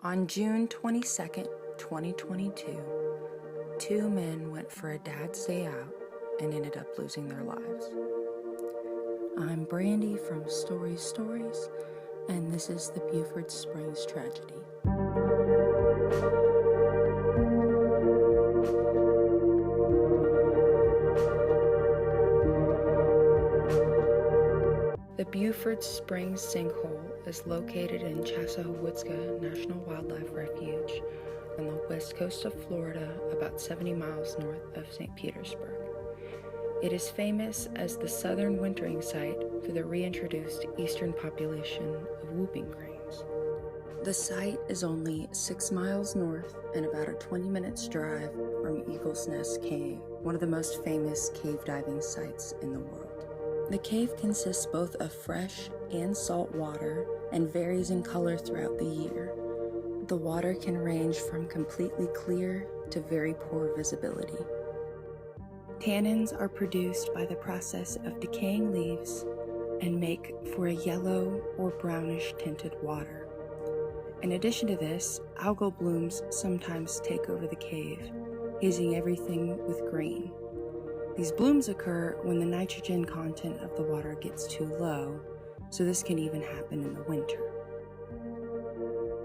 On June 22nd, 2022, two men went for a dad's day out and ended up losing their lives. I'm Brandy from Story's Stories, and this is the Beaufort Springs tragedy. The Beaufort Springs Sinkhole is located in Chasahowitzka National Wildlife Refuge on the west coast of Florida, about 70 miles north of St. Petersburg. It is famous as the southern wintering site for the reintroduced eastern population of whooping cranes. The site is only 6 miles north and about a 20-minute drive from Eagle's Nest Cave, one of the most famous cave diving sites in the world. The cave consists both of fresh and salt water and varies in color throughout the year. The water can range from completely clear to very poor visibility. Tannins are produced by the process of decaying leaves and make for a yellow or brownish tinted water. In addition to this, algal blooms sometimes take over the cave, hazing everything with green. These blooms occur when the nitrogen content of the water gets too low, so this can even happen in the winter.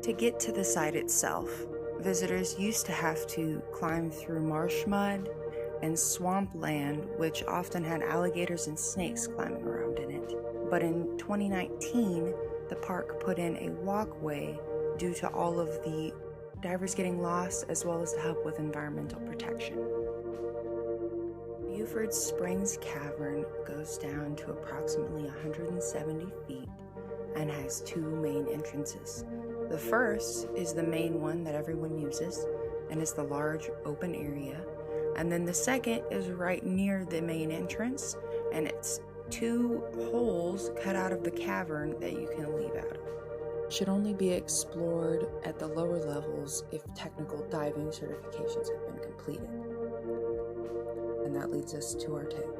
To get to the site itself, visitors used to have to climb through marsh mud and swamp land, which often had alligators and snakes climbing around in it. But in 2019, the park put in a walkway due to all of the divers getting lost, as well as to help with environmental protection. Beaufort Springs Cavern goes down to approximately 170 feet and has two main entrances. The first is the main one that everyone uses and is the large open area. And then the second is right near the main entrance, and it's two holes cut out of the cavern that you can leave out of. It should only be explored at the lower levels if technical diving certifications have been completed. And that leads us to our tale.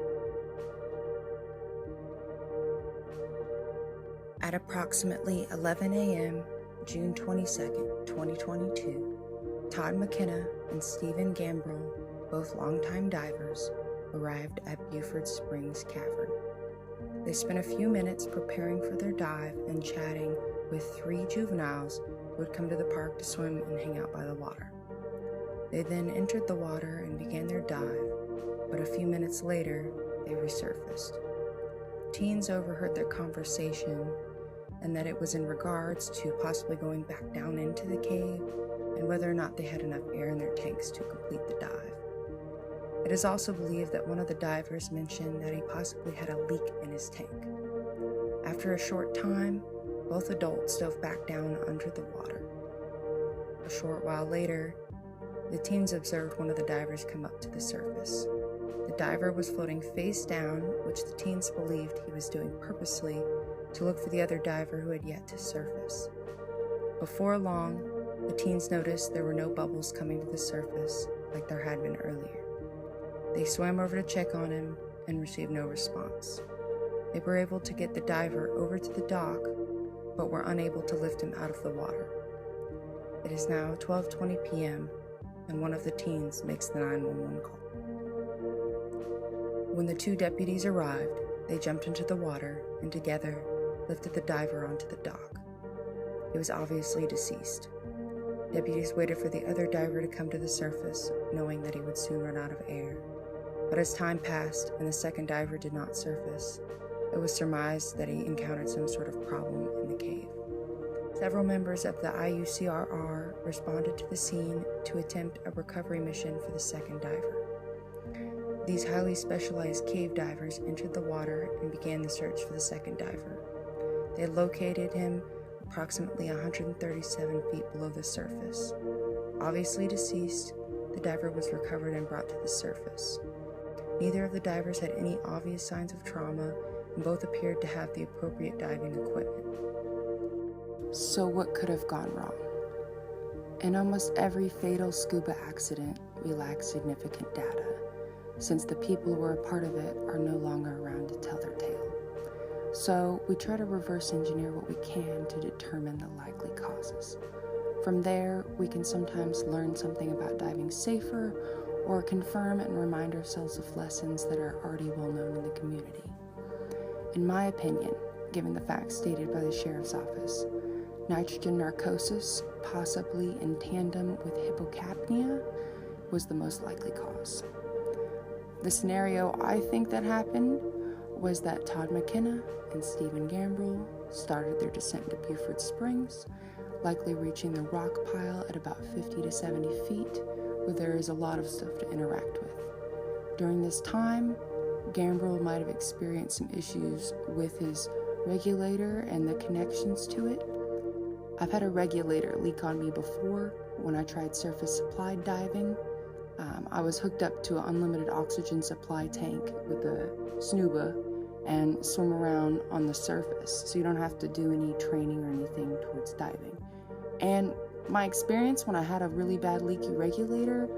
At approximately 11 a.m., June 22nd, 2022, Todd McKenna and Stephen Gambrell, both longtime divers, arrived at Beaufort Springs Cavern. They spent a few minutes preparing for their dive and chatting with three juveniles who had come to the park to swim and hang out by the water. They then entered the water and began their dive, but a few minutes later, they resurfaced. Teens overheard their conversation and that it was in regards to possibly going back down into the cave and whether or not they had enough air in their tanks to complete the dive. It is also believed that one of the divers mentioned that he possibly had a leak in his tank. After a short time, both adults dove back down under the water. A short while later, the teens observed one of the divers come up to the surface. The diver was floating face down, which the teens believed he was doing purposely to look for the other diver who had yet to surface. Before long, the teens noticed there were no bubbles coming to the surface like there had been earlier. They swam over to check on him and received no response. They were able to get the diver over to the dock, but were unable to lift him out of the water. It is now 12:20 p.m., and one of the teens makes the 911 call. When the two deputies arrived, they jumped into the water and together lifted the diver onto the dock. He was obviously deceased. Deputies waited for the other diver to come to the surface, knowing that he would soon run out of air. But as time passed and the second diver did not surface, it was surmised that he encountered some sort of problem in the cave. Several members of the IUCRR responded to the scene to attempt a recovery mission for the second diver. These highly specialized cave divers entered the water and began the search for the second diver. They located him approximately 137 feet below the surface. Obviously deceased, the diver was recovered and brought to the surface. Neither of the divers had any obvious signs of trauma, and both appeared to have the appropriate diving equipment. So what could have gone wrong? In almost every fatal scuba accident, we lack significant data, since the people who were a part of it are no longer around to tell their tale. So we try to reverse engineer what we can to determine the likely causes. From there, we can sometimes learn something about diving safer or confirm and remind ourselves of lessons that are already well known in the community. In my opinion, given the facts stated by the Sheriff's Office, nitrogen narcosis, possibly in tandem with hypocapnia, was the most likely cause. The scenario I think that happened was that Todd McKenna and Stephen Gambrell started their descent to Beaufort Springs, likely reaching the rock pile at about 50 to 70 feet, where there is a lot of stuff to interact with. During this time, Gambrell might have experienced some issues with his regulator and the connections to it. I've had a regulator leak on me before when I tried surface supply diving. I was hooked up to an unlimited oxygen supply tank with a snuba and swim around on the surface, so you don't have to do any training or anything towards diving. And my experience when I had a really bad leaky regulator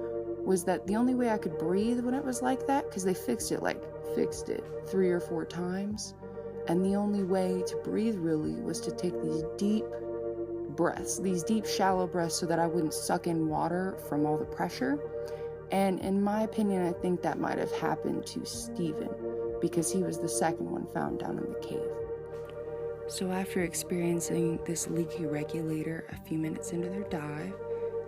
was that the only way I could breathe when it was like that, because they fixed it 3 or 4 times, and the only way to breathe really was to take these deep breaths, these deep shallow breaths, so that I wouldn't suck in water from all the pressure. And in my opinion, I think that might have happened to Stephen, because he was the second one found down in the cave. So after experiencing this leaky regulator a few minutes into their dive,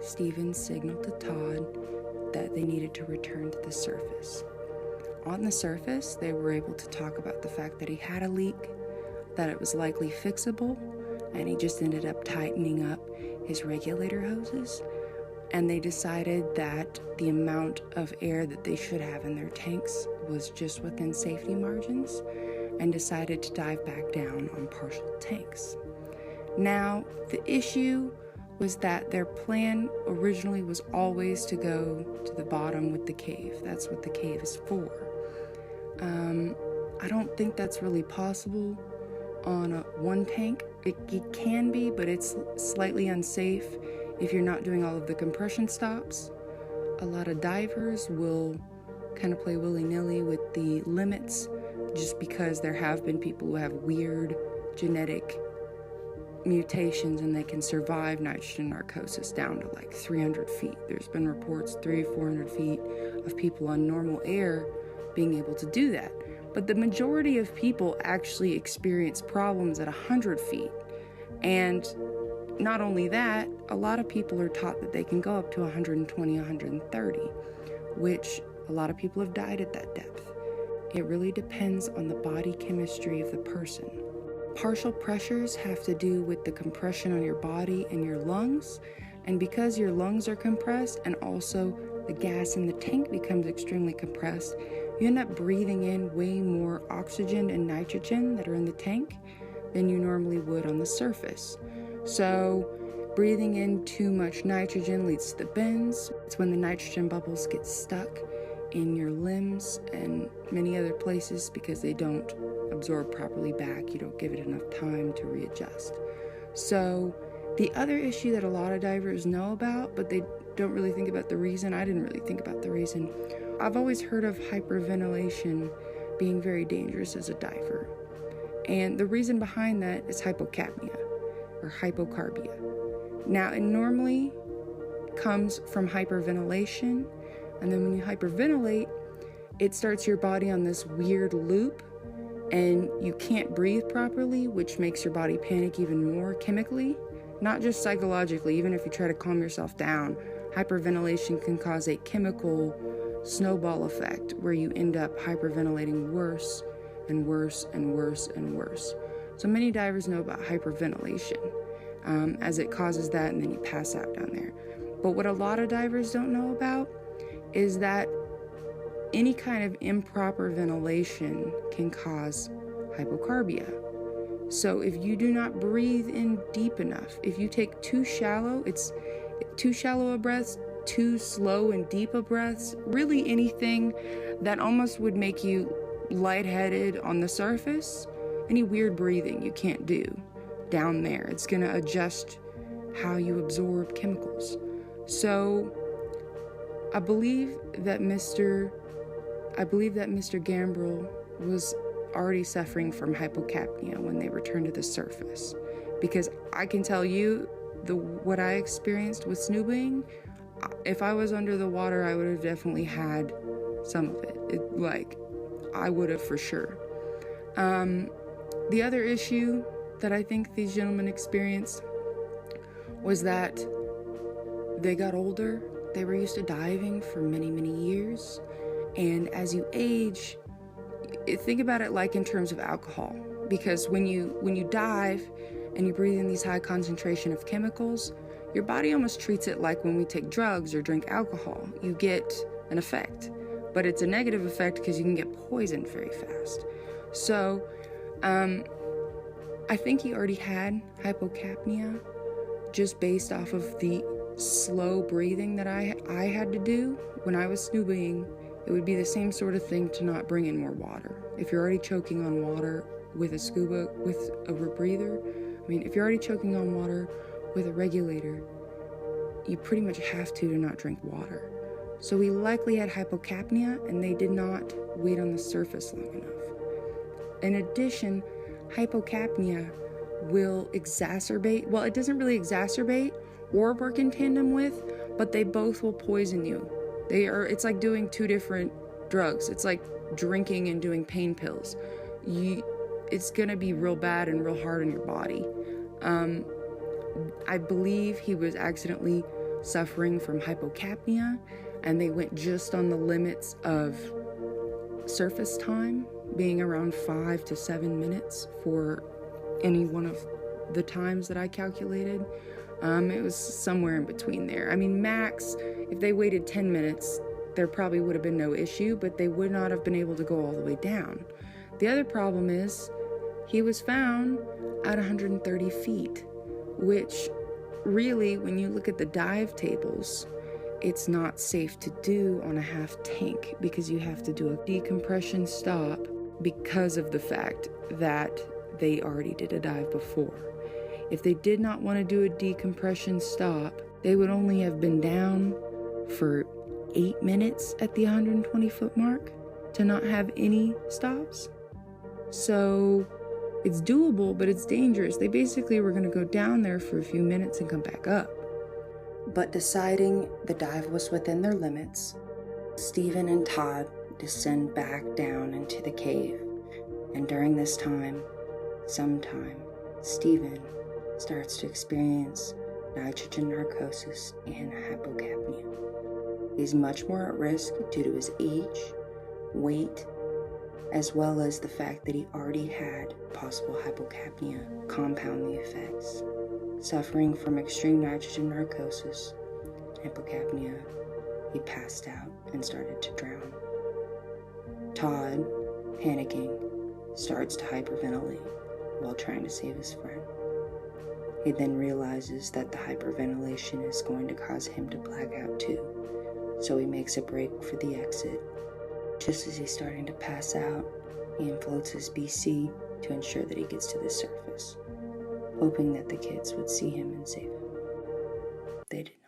Stephen signaled to Todd that they needed to return to the surface. On the surface, they were able to talk about the fact that he had a leak, that it was likely fixable, and he just ended up tightening up his regulator hoses. And they decided that the amount of air that they should have in their tanks was just within safety margins, and decided to dive back down on partial tanks. Now, the issue was that their plan originally was always to go to the bottom with the cave. That's what the cave is for. I don't think that's really possible on one tank. It can be, but it's slightly unsafe if you're not doing all of the compression stops. A lot of divers will kind of play willy-nilly with the limits, just because there have been people who have weird genetic mutations and they can survive nitrogen narcosis down to 300 feet. There's been reports 300-400 feet of people on normal air being able to do that. But the majority of people actually experience problems at 100 feet. And not only that, a lot of people are taught that they can go up to 120, 130, which a lot of people have died at that depth. It really depends on the body chemistry of the person. Partial pressures have to do with the compression on your body and your lungs, and because your lungs are compressed and also the gas in the tank becomes extremely compressed, you end up breathing in way more oxygen and nitrogen that are in the tank than you normally would on the surface. So breathing in too much nitrogen leads to the bends. It's when the nitrogen bubbles get stuck in your limbs and many other places because they don't absorb properly back. You don't give it enough time to readjust. So the other issue that a lot of divers know about, but they don't really think about the reason, I didn't really think about the reason. I've always heard of hyperventilation being very dangerous as a diver. And the reason behind that is hypocapnia or hypocarbia. Now, it normally comes from hyperventilation, and then when you hyperventilate, it starts your body on this weird loop, and you can't breathe properly, which makes your body panic even more chemically, not just psychologically. Even if you try to calm yourself down, hyperventilation can cause a chemical snowball effect where you end up hyperventilating worse and worse and worse and worse. So many divers know about hyperventilation, as it causes that, and then you pass out down there. But what a lot of divers don't know about is that any kind of improper ventilation can cause hypocarbia. So if you do not breathe in deep enough, if you take too shallow a breaths, too slow and deep a breaths, really anything that almost would make you lightheaded on the surface, any weird breathing you can't do down there. It's going to adjust how you absorb chemicals. So I believe that Mr. Gambrell was already suffering from hypocapnia when they returned to the surface, because I can tell you what I experienced with snoobing, if I was under the water, I would have definitely had some of it. I would have for sure. The other issue that I think these gentlemen experienced was that they got older. They were used to diving for many, many years. And as you age, think about it like in terms of alcohol. Because when you dive and you breathe in these high concentration of chemicals, your body almost treats it like when we take drugs or drink alcohol. You get an effect, but it's a negative effect because you can get poisoned very fast. So, I think he already had hypocapnia just based off of the slow breathing that I had to do when I was snoobing. It would be the same sort of thing to not bring in more water. If you're already choking on water with a rebreather, if you're already choking on water with a regulator, you pretty much have to not drink water. So he likely had hypocapnia, and they did not wait on the surface long enough. In addition, hypocapnia will exacerbate, well, it doesn't really exacerbate or work in tandem with, but they both will poison you. It's like doing two different drugs. It's like drinking and doing pain pills. It's gonna be real bad and real hard on your body. I believe he was accidentally suffering from hypocapnia, and they went just on the limits of surface time, being around 5 to 7 minutes for any one of the times that I calculated. It was somewhere in between there. Max, if they waited 10 minutes, there probably would have been no issue, but they would not have been able to go all the way down. The other problem is he was found at 130 feet, which really, when you look at the dive tables, it's not safe to do on a half tank because you have to do a decompression stop because of the fact that they already did a dive before. If they did not want to do a decompression stop, they would only have been down for 8 minutes at the 120 foot mark to not have any stops. So it's doable, but it's dangerous. They basically were going to go down there for a few minutes and come back up. But deciding the dive was within their limits, Stephen and Todd descend back down into the cave. And during this time, Stephen starts to experience nitrogen narcosis and hypocapnia. He's much more at risk due to his age, weight, as well as the fact that he already had possible hypocapnia compound the effects. Suffering from extreme nitrogen narcosis and hypocapnia, he passed out and started to drown. Todd, panicking, starts to hyperventilate while trying to save his friend. He then realizes that the hyperventilation is going to cause him to black out too, so he makes a break for the exit. Just as he's starting to pass out, he inflates his BC to ensure that he gets to the surface, hoping that the kids would see him and save him. They did not.